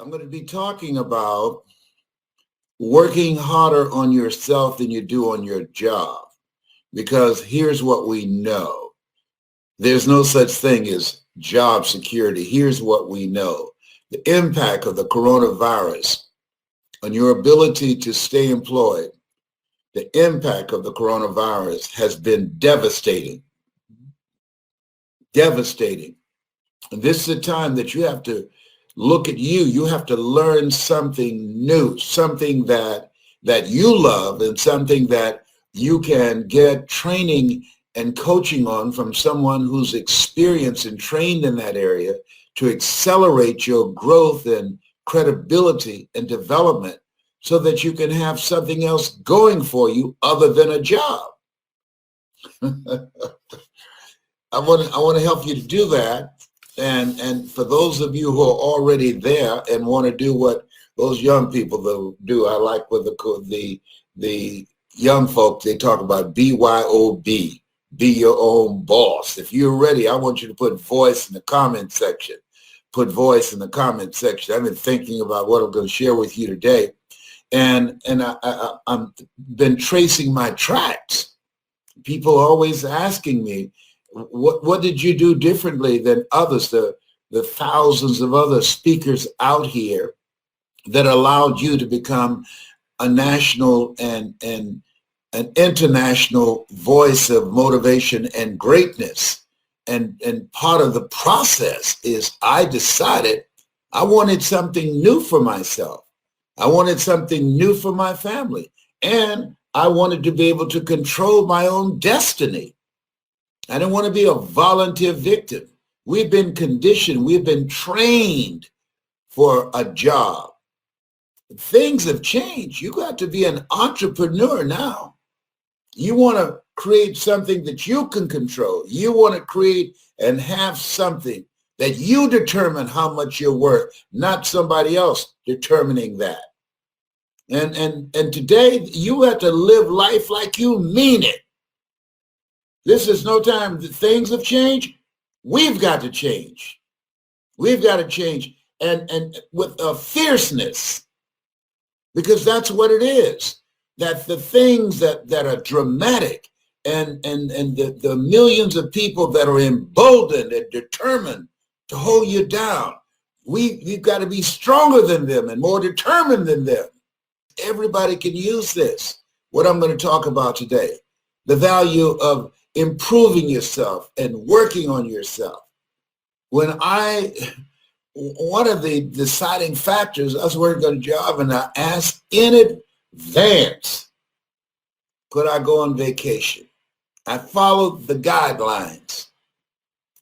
I'm going to be talking about working harder on yourself than you do on your job. Because here's what we know. There's no such thing as job security. Here's what we know. The impact of the coronavirus on your ability to stay employed, the impact of the coronavirus has been devastating. Devastating. And this is a time that you have to look at you. You have to learn something new, something that you love, and something that you can get training and coaching on from someone who's experienced and trained in that area to accelerate your growth and credibility and development so that you can have something else going for you other than a job. I want to help you to do that. And for those of you who are already there and want to do what those young people do, I like what the young folks, they talk about BYOB, be your own boss. If you're ready, I want you to put voice in the comment section. Put voice in the comment section. I've been thinking about what I'm going to share with you today. And I've been tracing my tracks. People are always asking me, what did you do differently than others, the thousands of other speakers out here that allowed you to become a national and an international voice of motivation and greatness? And part of the process is I decided I wanted something new for myself. I wanted something new for my family. And I wanted to be able to control my own destiny. I didn't want to be a volunteer victim. We've been conditioned. We've been trained for a job. Things have changed. You got to be an entrepreneur now. You want to create something that you can control. You want to create and have something that you determine how much you're worth, not somebody else determining that. And today you have to live life like you mean it. This is no time that things have changed. We've got to change. We've got to change and with a fierceness, because that's what it is. That the things that are dramatic and the millions of people that are emboldened and determined to hold you down, we've got to be stronger than them and more determined than them. Everybody can use this. What I'm going to talk about today, the value of improving yourself and working on yourself. One of the deciding factors, I was working on a job and I asked in advance, could I go on vacation? I followed the guidelines.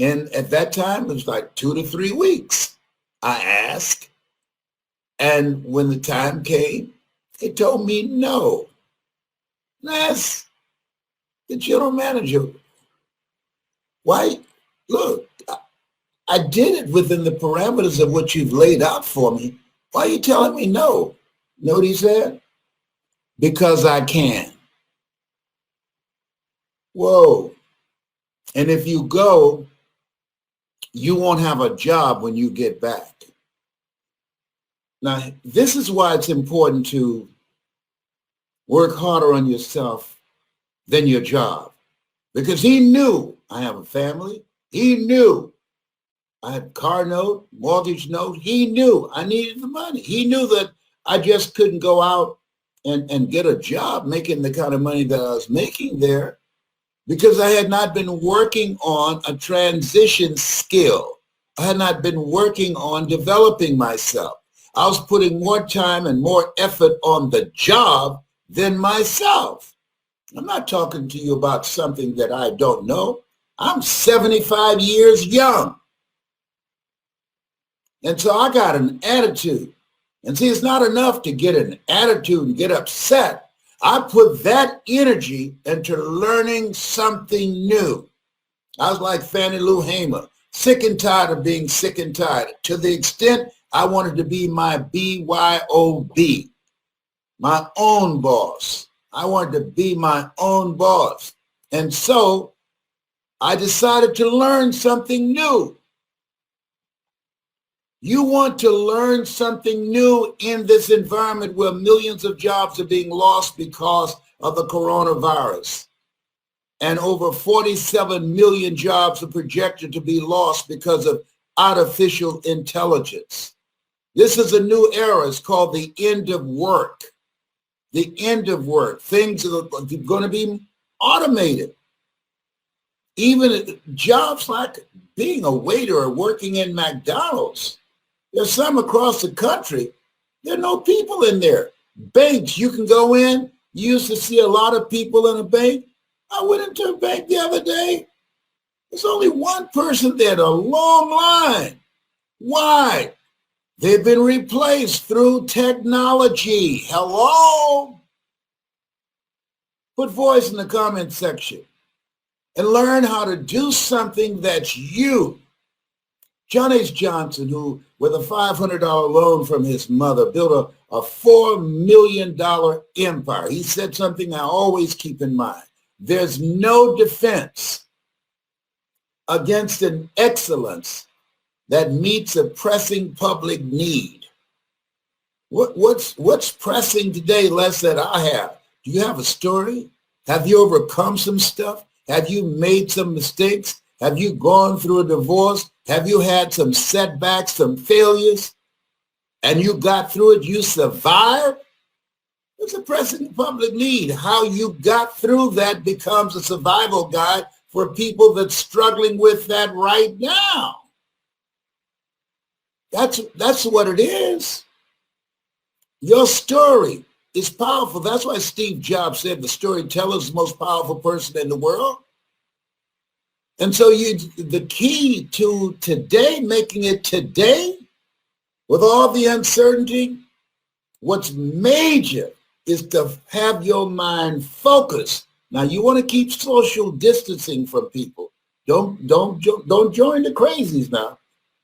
And at that time, it was like 2 to 3 weeks. I asked. And when the time came, they told me no. That's the general manager. Why? Look, I did it within the parameters of what you've laid out for me. Why are you telling me no? You know what he said? Because I can. Whoa. And if you go, you won't have a job when you get back. Now, this is why it's important to work harder on yourself than your job. Because he knew I have a family. He knew I had car note, mortgage note. He knew I needed the money. He knew that I just couldn't go out and get a job making the kind of money that I was making there because I had not been working on a transition skill. I had not been working on developing myself. I was putting more time and more effort on the job than myself. I'm not talking to you about something that I don't know. I'm 75 years young. And so I got an attitude. And see, it's not enough to get an attitude and get upset. I put that energy into learning something new. I was like Fannie Lou Hamer, sick and tired of being sick and tired, to the extent I wanted to be my BYOB, my own boss. I wanted to be my own boss. And so I decided to learn something new. You want to learn something new in this environment where millions of jobs are being lost because of the coronavirus. And over 47 million jobs are projected to be lost because of artificial intelligence. This is a new era. It's called the end of work. The end of work. Things are going to be automated. Even jobs like being a waiter or working in McDonald's. There's some across the country. There are no people in there. Banks, you can go in. You used to see a lot of people in a bank. I went into a bank the other day. There's only one person there, a long line. Why? They've been replaced through technology. Hello? Put voice in the comment section and learn how to do something that's you. John H. Johnson, who with a $500 loan from his mother, built a $4 million empire. He said something I always keep in mind. There's no defense against an excellence that meets a pressing public need. What's pressing today, Les, that I have? Do you have a story? Have you overcome some stuff? Have you made some mistakes? Have you gone through a divorce? Have you had some setbacks, some failures, and you got through it? You survived? It's a pressing public need. How you got through that becomes a survival guide for people that's struggling with that right now. That's what it is. Your story is powerful. That's why Steve Jobs said the storyteller is the most powerful person in the world. And so the key to today, making it today, with all the uncertainty, what's major is to have your mind focused. Now, you want to keep social distancing from people. Don't join the crazies now.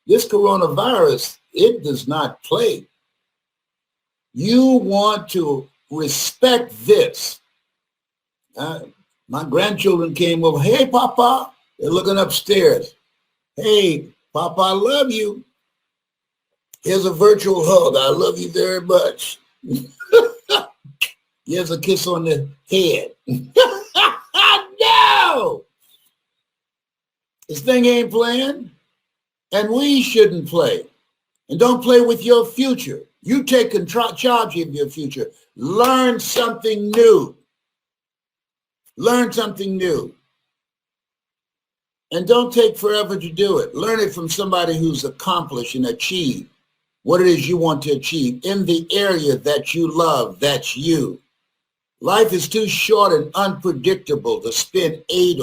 This coronavirus, it does not play. You want to respect this. My grandchildren came over. Hey, Papa. They're looking upstairs. Hey, Papa, I love you. Here's a virtual hug. I love you very much. Here's a kiss on the head. No! This thing ain't playing, and we shouldn't play. And don't play with your future. You take charge of your future. Learn something new. Learn something new. And don't take forever to do it. Learn it from somebody who's accomplished and achieved what it is you want to achieve in the area that you love. That's you. Life is too short and unpredictable to spend 8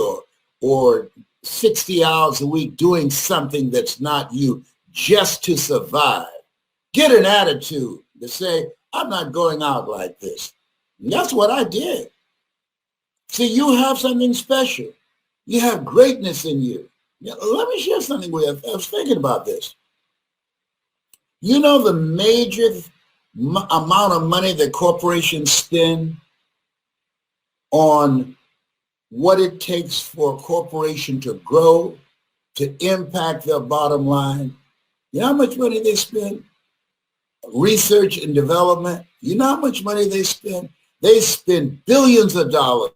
or 60 hours a week doing something that's not you just to survive. Get an attitude to say, I'm not going out like this. And that's what I did. See, you have something special. You have greatness in you. Now, let me share something with you. I was thinking about this. You know the major amount of money that corporations spend on what it takes for a corporation to grow, to impact their bottom line? You know how much money they spend? Research and development. You know how much money they spend? They spend billions of dollars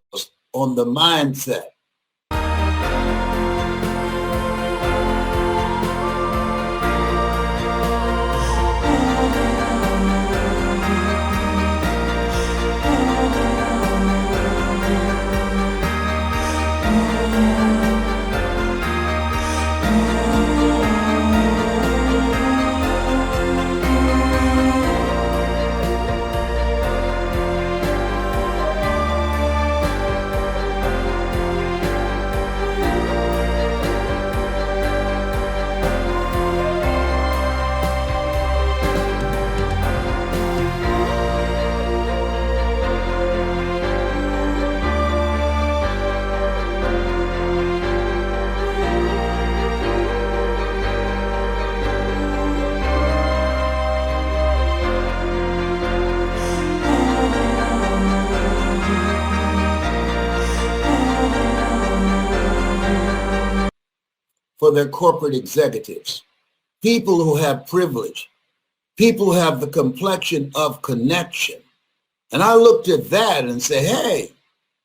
on the mindset. For their corporate executives. people who have privilege, people who have the complexion of connection. And I looked at that and said, hey,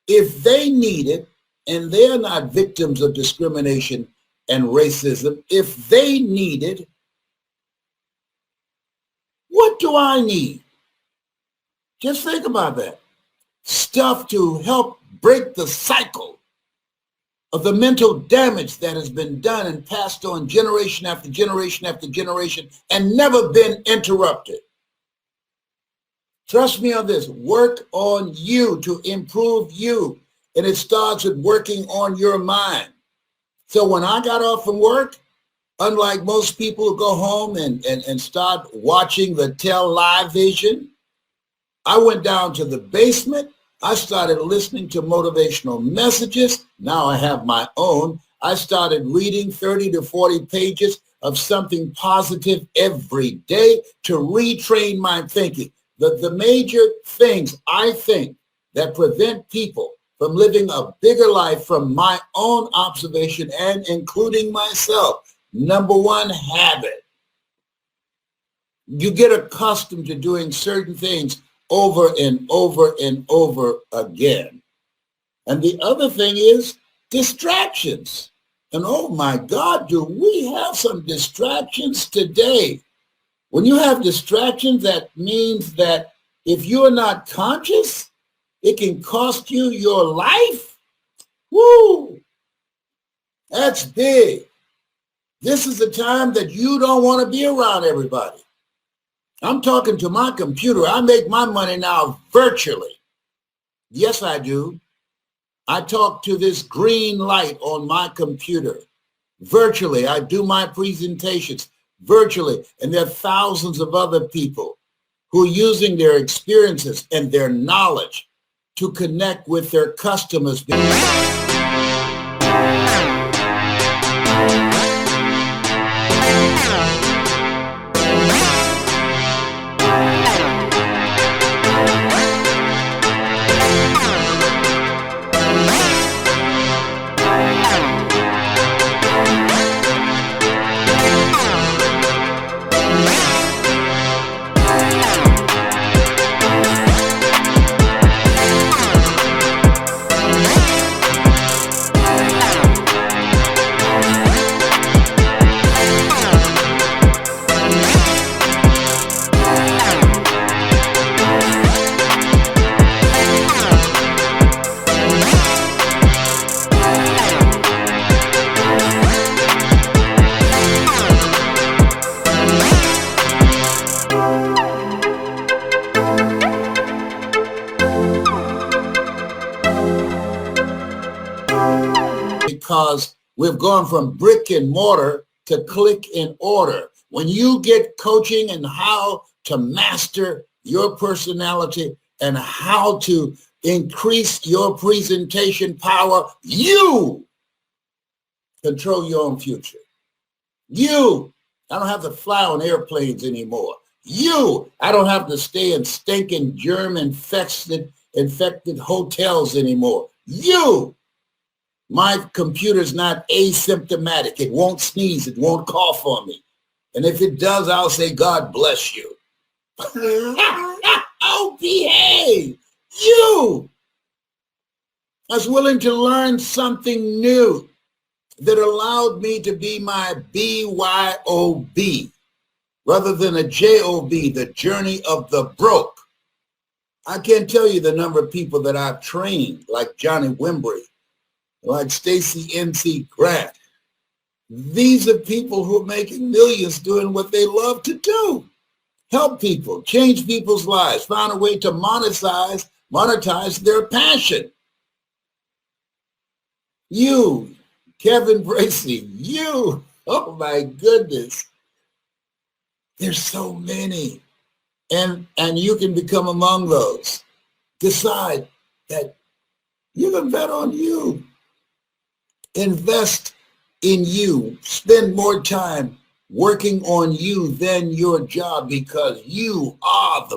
if they need it, and they're not victims of discrimination and racism, if they need it, what do I need? Just think about that. Stuff to help break the cycle of the mental damage that has been done and passed on generation after generation after generation and never been interrupted. Trust me on this. Work on you to improve you. And it starts with working on your mind. So when I got off from work, unlike most people who go home and start watching the television, I went down to the basement. I started listening to motivational messages. Now I have my own. I started reading 30 to 40 pages of something positive every day to retrain my thinking. The major things I think that prevent people from living a bigger life from my own observation and including myself. Number one, habit. You get accustomed to doing certain things over and over and over again. And the other thing is distractions. And oh my God, do we have some distractions today? When you have distractions, that means that if you're not conscious, it can cost you your life. Woo! That's big. This is the time that you don't want to be around everybody. I'm talking to my computer. I make my money now virtually. Yes, I do. I talk to this green light on my computer virtually. I do my presentations virtually. And there are thousands of other people who are using their experiences and their knowledge to connect with their customers. Because we've gone from brick and mortar to click and order. When you get coaching and how to master your personality and how to increase your presentation power, you control your own future. You, I don't have to fly on airplanes anymore. You, I don't have to stay in stinking germ-infected hotels anymore. You, my computer's not asymptomatic. It won't sneeze. It won't cough on me. And if it does, I'll say, God bless you. Oh, behave. You. I was willing to learn something new that allowed me to be my BYOB rather than a JOB, the journey of the broke. I can't tell you the number of people that I've trained, like Johnny Wimbrey, like Stacey N.C. Grant. These are people who are making millions doing what they love to do. Help people, change people's lives, find a way to monetize their passion. You, Kevin Bracey, you, oh my goodness. There's so many. And you can become among those. Decide that you can bet on you. Invest in you. Spend more time working on you than your job because you are the